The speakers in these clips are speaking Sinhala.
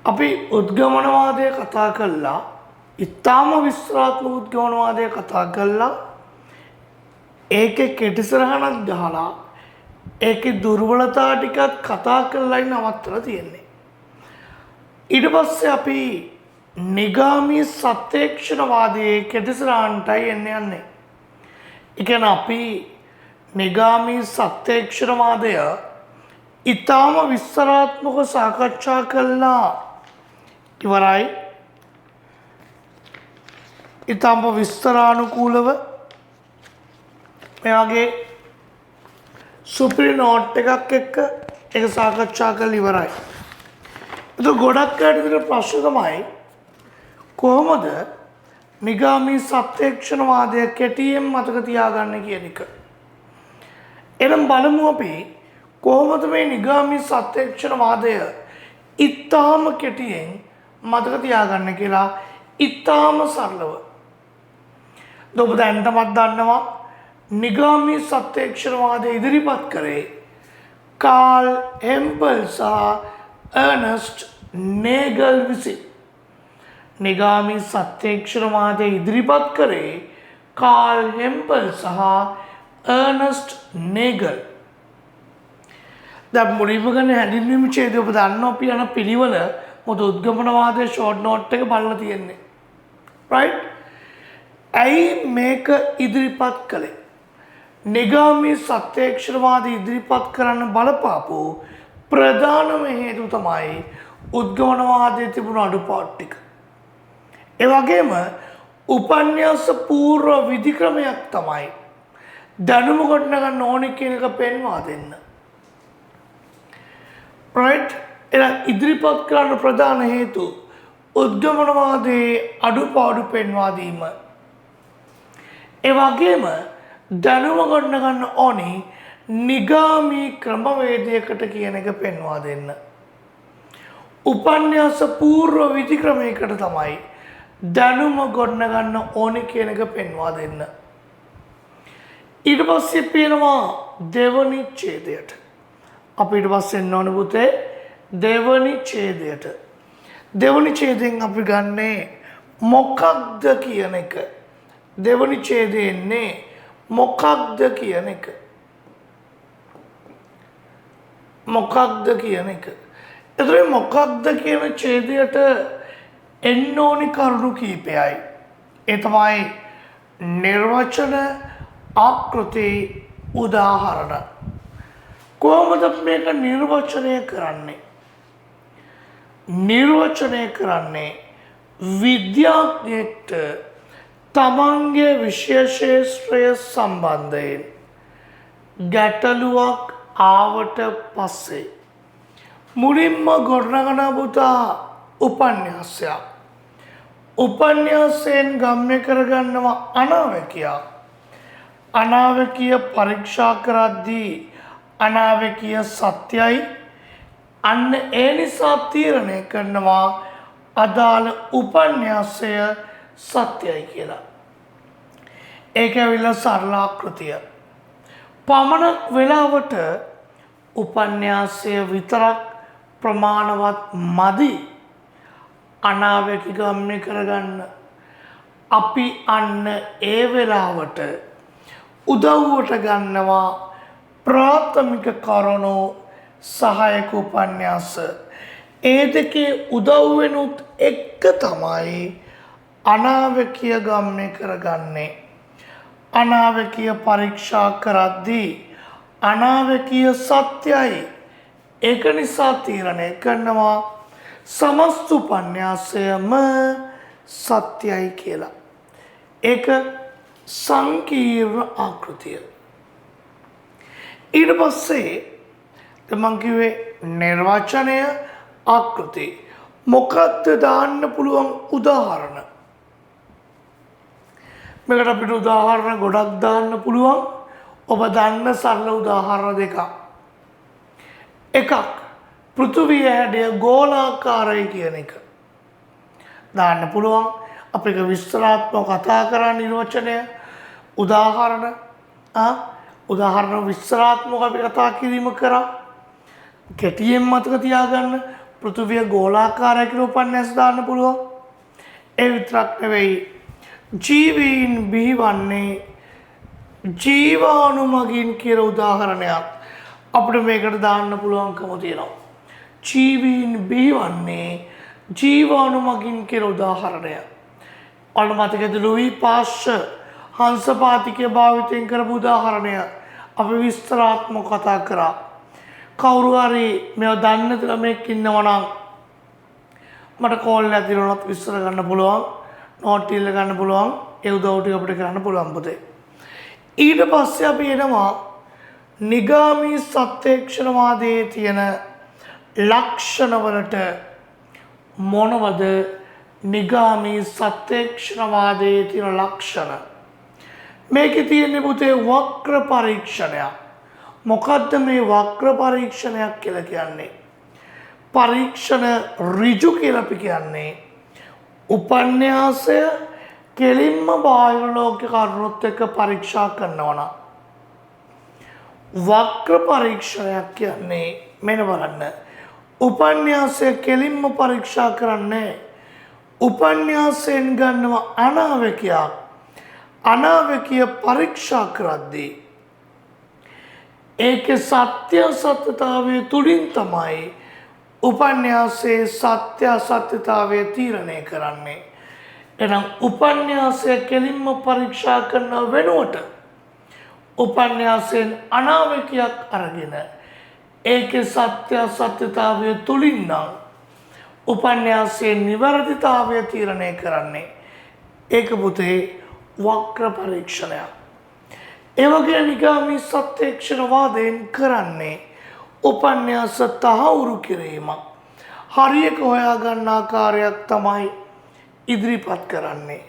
අපි උද්ගමනවාදය කතා කළා. ඉතාම විස්තරාත්මක උද්ගමනවාදය කතා කළා. ඒකේ කෙටිසරහනක් ගහලා ඒකේ දුර්වලතා ටිකත් කතා කරලායි නවත්තලා තියෙන්නේ. ඊට පස්සේ අපි නිගාමී සත්‍යේක්ෂණවාදයේ කෙටිසරහනටයි යන්නේ. ඒ කියන්නේ අපි නිගාමී සත්‍යේක්ෂණවාදය ඉතාම විස්තරාත්මකව සාකච්ඡා කළා ඉවරයි. ඉතාම විස්තරානුකූලව මෙයාගේ සුපිරි නෝට් එකක් එක්ක ඒක සාකච්ඡා කරලා ඉවරයි. ඒක ගොඩක් අයට තියෙන ප්‍රශ්න තමයි කොහොමද නිගාමී සත්‍යේක්ෂණවාදය කෙටියෙන් මතක තියාගන්න කියන එක. එනම් බලමු අපි කොහොමද මේ නිගාමී සත්‍යේක්ෂණවාදය ඉතාම කෙටියෙන් මතක තියාගන්න කියලා ඉතාම සරලව. ඔබ දැනටමත් දන්නවා නිගාමී සත්‍යේක්ෂණවාදය ඉදිරිපත් කරේ කාල් හෙම්පල් සහ අර්නස්ට් නේගල් විසින්. නිගාමී සත්‍යේක්ෂණවාදය ඉදිරිපත් කරේ කාල් හෙම්පල් සහ අර්නස්ට් නේගල්. දැන් මුලින්ම ගන්න හැඳින්වීම ඡේදය ඔබ දන්නවා අපි යන පිළිවෙල මොකද උද්ගමනවාදයේ ෂෝට් නෝට් එක බලලා තියෙන්නේ. රයිට්? ඇයි මේක ඉදිරිපත් කළේ? නිගාමී සත්‍යේක්ෂණවාදය ඉදිරිපත් කරන්න බලපාපු ප්‍රධානම හේතුව තමයි උද්ගමනවාදයේ තිබුණු අඩුපාඩු ටික. ඒ වගේම උපන්‍යාස පූර්ව විධික්‍රමයක් තමයි දැනුම ගොඩනගන්න ඕනේ කියන එක පෙන්වා දෙන්න. රයිට්? එහෙනම් ඉදිරිපත් කරන්න ප්‍රධාන හේතු උද්ගමනවාදයේ අඩුපාඩු පෙන්වා දීම. ඒ වගේම දැනුම ගොඩනගන්න ඕනේ නිගාමී ක්‍රමවේදයකට කියන එක පෙන්වා දෙන්න. උපන්‍යාස පූර්ව විධික්‍රමයකට තමයි දැනුම ගොඩනගන්න ඕනේ කියන එක පෙන්වා දෙන්න. ඊට පස්සේ පේනවා දෙවනි ඡේදයට. අපි ඊට පස්සේ එන්න ඕනේ පුතේ දෙවනි ඡේදයට. දෙවනි ඡේදයෙන් අපි ගන්නේ මොකක්ද කියන එක. දෙවනි ඡේදයේ එන්නේ මොකක්ද කියන එක. මොකක්ද කියන එක. එතකොට මොකක්ද කියන ඡේදයට එන්න ඕනි කරුණු කීපයයි. ඒ තමයි නිර්වචන, ආකෘති, උදාහරණ. කොහොමද මේක නිර්වචනය කරන්නේ? නිර්වචනය කරන්නේ විද්‍යාඥයෙක්ට තමන්ගේ විශේෂේත්‍රය සම්බන්ධයෙන් ගැටලුවක් ආවට පස්සේ මුලින්ම ගොඩනගන පුතා උපන්‍යාසයක්. උපන්‍යාසයෙන් ගම්‍ය කරගන්නවා අනාවැකියක්. අනාවැකිය පරීක්ෂා කරද්දී අනාවැකිය සත්‍යයි. අන්න ඒ නිසා තීරණය කරනවා අදාළ උපන්‍යාසය සත්‍යයි කියලා. ඒක ඇවිල්ලා සරල ආකෘතිය. පමණක් වෙලාවට උපන්‍යාසය විතරක් ප්‍රමාණවත් මදි අනාවැකි ගම්‍ය කරගන්න. අපි අන්න ඒ වෙලාවට උදව්වට ගන්නවා ප්‍රාථමික කරුණු සහායක උපන්‍යාස. ඒ දෙකේ උදව් වෙනුත් එක තමයි අනාවැකිය ගම්‍ය කරගන්නේ. අනාවැකිය පරීක්ෂා කරද්දී අනාවැකිය සත්‍යයි. ඒක නිසා තීරණය කරනවා සමස්ත උපන්‍යාසයම සත්‍යයි කියලා. ඒක සංකීර්ණ ආකෘතිය. ඊට පස්සේ මම කිව්වේ නිර්වචනය, ආකෘති. මොකක්ද දාන්න පුළුවන් උදාහරණ? මේකට අපිට උදාහරණ ගොඩක් දාන්න පුළුවන්. ඔබ දන්න සරල උදාහරණ දෙකක්. එකක් පෘථිවිය හැඩය ගෝලාකාරයි කියන එක දාන්න පුළුවන්. අපිට විස්තරාත්මකව කතා කරන්න නිර්වචනය උදාහරණ උදාහරණ විස්තරාත්මකව අපි කතා කිරීම කරා. කෙටියෙන් මතක තියාගන්න පෘථිවිය ගෝලාකාරයි කියලා උපන්යාස දාන්න පුළුවන්. ඒ විතරක් නෙවෙයි ජීවීන් බිහිවන්නේ ජීවාණු මගින් කියලා උදාහරණයක් අපිට මේකට දාන්න පුළුවන්කම තියෙනවා. ජීවීන් බිහිවන්නේ ජීවාණු මගින් කියලා උදාහරණය. ඔන්න මතකද ලුයි පාස්චර් හංසපාතිකය භාවිතයෙන් කරපු උදාහරණය අපි විස්තරාත්මකව කතා කරා. කවුරු හරි මේව දන්නේ නැති ළමෙක් ඉන්නවා නම් මට කෝල් එකක් දිනනොත් විස්තර ගන්න පුළුවන්, නෝට් ඉල්ල ගන්න පුළුවන්, ඒ උදව් ටික අපිට කරන්න පුළුවන් පුතේ. ඊට පස්සේ අපි එනවා නිගාමී සත්‍යක්ෂණවාදයේ තියෙන ලක්ෂණවලට. මොනවද නිගාමී සත්‍යක්ෂණවාදයේ තියෙන ලක්ෂණ? මේකේ තියෙන්නේ පුතේ වක්‍ර පරීක්ෂණයක්. මොකද්ද මේ වක්‍ර පරීක්ෂණයක් කියලා කියන්නේ? පරීක්ෂණ ඍජු කියලා අපි කියන්නේ උපන්යාසය කෙලින්ම බාහිර ලෝක කරුණුත් එක්ක පරීක්ෂා කරනවා නම්. වක්‍ර පරීක්ෂණයක් කියන්නේ මෙන්න බලන්න. උපන්යාසය කෙලින්ම පරීක්ෂා කරන්නේ උපන්යාසයෙන් ගන්නව අනාවැකියක්. අනාවැකිය පරීක්ෂා කරද්දී ඒකේ සත්‍ය සත්‍යතාවය තුලින් තමයි උපන්යාසයේ සත්‍ය අසත්‍යතාවය තීරණය කරන්නේ. එහෙනම් උපන්යාසය කෙලින්ම පරීක්ෂා කරන වෙනුවට උපන්යාසයෙන් අනාවැකියක් අරගෙන ඒකේ සත්‍ය අසත්‍යතාවය තුලින් නම් උපන්යාසයේ නිවැරදිතාවය තීරණය කරන්නේ. ඒක පුතේ වක්‍ර පරීක්ෂණයක්. ඒ වගේ නිගාමී සත්‍යක්ෂණවාදයෙන් කරන්නේ උපන්යාස තහවුරු කිරීමක්. හරියක හොයාගන්න ආකාරයක් තමයි ඉදිරිපත් කරන්නේ.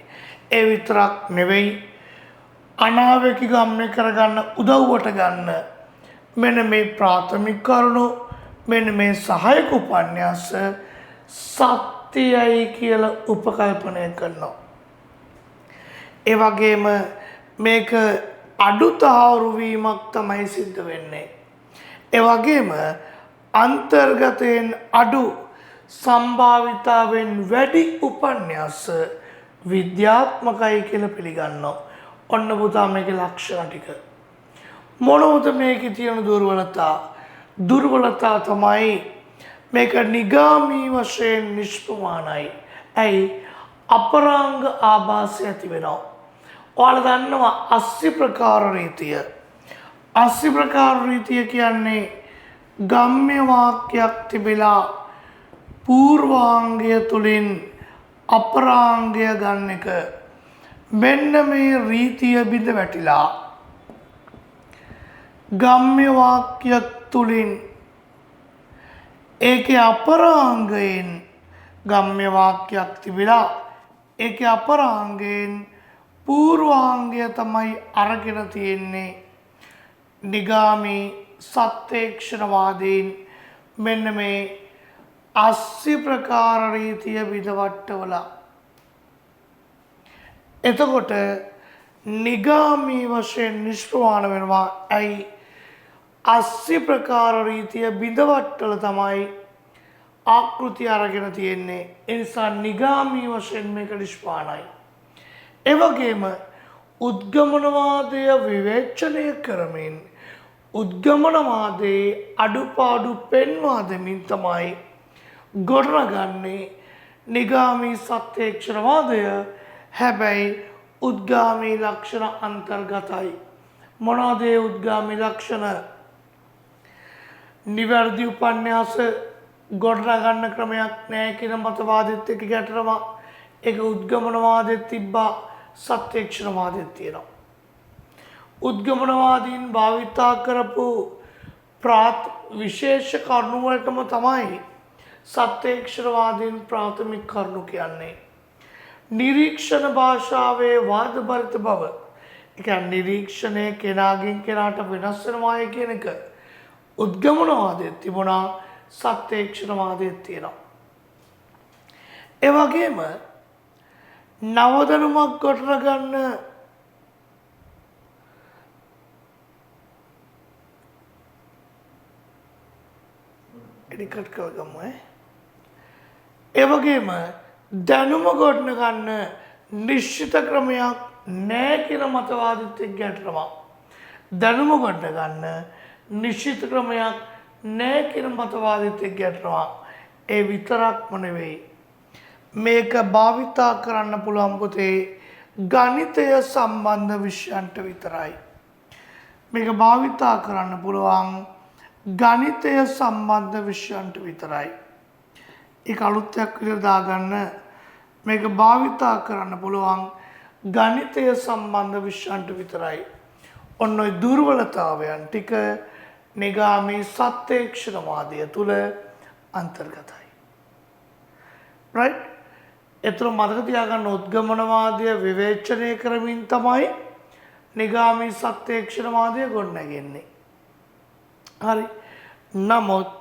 ඒ විතරක් නෙවෙයි අනාවැකි ගමනය කරගන්න උදව්වට ගන්න මෙන්න මේ ප්‍රාථමික කරුණු, මෙන්න මේ සහායක උපන්යාස සත්‍යයයි කියලා උපකල්පනය කරනවා. ඒ වගේම මේක අඩු තහවුරු වීමක් තමයි සිද්ධ වෙන්නේ. ඒ වගේම අන්තර්ගතයෙන් අඩු සම්භාවිතාවෙන් වැඩි උපන්යාස විද්‍යාත්මකයි කියලා පිළිගන්නවා. ඔන්න පුතා මේකේ ලක්ෂණ ටික. මොනවද මේකේ තියෙන දුර්වලතා? දුර්වලතා තමයි මේක නිගාමී වශයෙන් නිෂ්ප්‍රමාණයි. ඇයි? අපරාංග ආభాසය ඇති වෙනවා. ඔයාලා දන්නවා අස්සි ප්‍රකාර රීතිය. අස්සි ප්‍රකාර රීතිය කියන්නේ ගම්ම්‍ය වාක්‍යයක් තිබිලා පූර්වාංගය තුලින් අපරාංගය ගන්න එක. මෙන්න මේ රීතිය බිඳ වැටිලා ගම්ම්‍ය වාක්‍යයක් තුලින් ඒකේ අපරාංගයෙන් ගම්ම්‍ය වාක්‍යයක් තිබිලා ඒකේ අපරාංගයෙන් පූර්වාංගය තමයි අරගෙන තියෙන්නේ. නිගාමී සත්‍යක්ෂණවාදීන් මෙන්න මේ අස්සි ප්‍රකාර රීතිය විදවට්ටවලා. එතකොට නිගාමී වශයෙන් නිෂ්ප්‍රමාණ වෙනවා. ඇයි? අස්සි ප්‍රකාර රීතිය බිඳවට්ටල තමයි ආකෘතිය අරගෙන තියෙන්නේ. ඒ නිසා නිගාමී වශයෙන් මේක නිෂ්පාණයි. ඒ වගේම උද්ගමනවාදය විවේචනය කරමින් උද්ගමනවාදයේ අඩුපාඩු පෙන්වා දෙමින් තමයි ගොඩනගන්නේ නිගාමී සත්‍යක්ෂණවාදය. හැබැයි උද්ගාමී ලක්ෂණ අන්තර්ගතයි. මොනවද ඒ උද්ගාමී ලක්ෂණ? නිවැරදි උපන්යාස ගොඩනගන්න ක්‍රමයක් නැහැ කියන මතවාදෙත් එක්ක ගැටෙනවා. ඒක උද්ගමනවාදෙත් තිබ්බා, සත්‍යක්ෂණවාදෙත් තියෙනවා. උද්ගමනවාදීන් භාවිතා කරපු විශේෂ කරුණු වලටම තමයි සත්‍යක්ෂණවාදීන් ප්‍රාථමික කරුණු කියන්නේ. නිරීක්ෂණ භාෂාවේ වාදභරිත බව. ඒ කියන්නේ නිරීක්ෂණය කෙනාගෙන් කෙනාට වෙනස් වෙනවායි කියන එක උද්ගමනවාදයේ තිබුණා, සත්‍යක්ෂණවාදයේ තියෙනවා. ඒ වගේම නවදනුමක් ගොඩනගන්න එඩිකට් කරගමු. ඒ වගේම දැනුම ගොඩනගන්න නිශ්චිත ක්‍රමයක් නෑ කියන මතවාදිත් එක්ක ගැටෙනවා. දැනුම ගොඩනගන්න නිශ්චිත ක්‍රමයක් නෑ කියන මතවාදිත් එක්ක ගැටෙනවා. ඒ විතරක්ම නෙවෙයි. මේක භාවිතා කරන්න පුළුවන් පුතේ ගණිතය සම්බන්ධ විෂයන්ට විතරයි. මේක භාවිතා කරන්න පුළුවන් ගණිතය සම්බන්ධ විෂයන්ට විතරයි. ඒක අලුත්යක් විදිහට දාගන්න. මේක භාවිතා කරන්න පුළුවන් ගණිතය සම්බන්ධ විෂයන්ට විතරයි. ඔන්න ඔය දුර්වලතාවයන් ටික නිගාමී සත්‍යක්ෂණවාදය තුල අන්තර්ගතයි. right? ඒතර මතක තියාගන්න උද්ගමනවාදය විවේචනය කරමින් තමයි නිගාමී සත්‍යක්ෂණවාදය ගොඩනැගෙන්නේ. හරි. නමුත්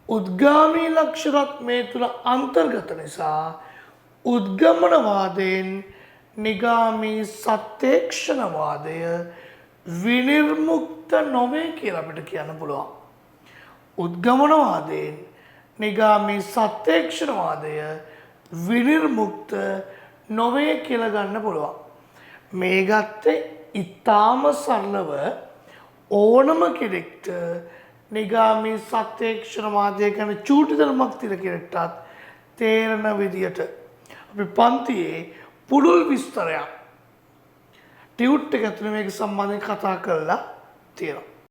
උද්ගාමී ලක්ෂණත් මේ තුල අන්තර්ගත නිසා උද්ගමනවාදයෙන් නිගාමී සත්‍යක්ෂණවාදය විනිර්මුක්ත නොවේ කියලා අපිට කියන්න පුළුවන්. උද්ගමනවාදයෙන් නිගාමී සත්‍යක්ෂණවාදය විනිර්මුක්ත නොවේ කියලා ගන්න පුළුවන්. මේ ගත්තේ ඊටාම සරලව ඕනම කෙනෙක්ට නිගාමී සත්‍යක්ෂණවාදය ගැන චූටි ධර්මයක් තියෙන කෙනෙක්ටත් තේරෙන විදියට අපි පන්තියේ පුළුල් විස්තරයක් ටියුට් එක ඇතුළේ මේක සම්බන්ධයෙන් කතා කරලා තියෙනවා.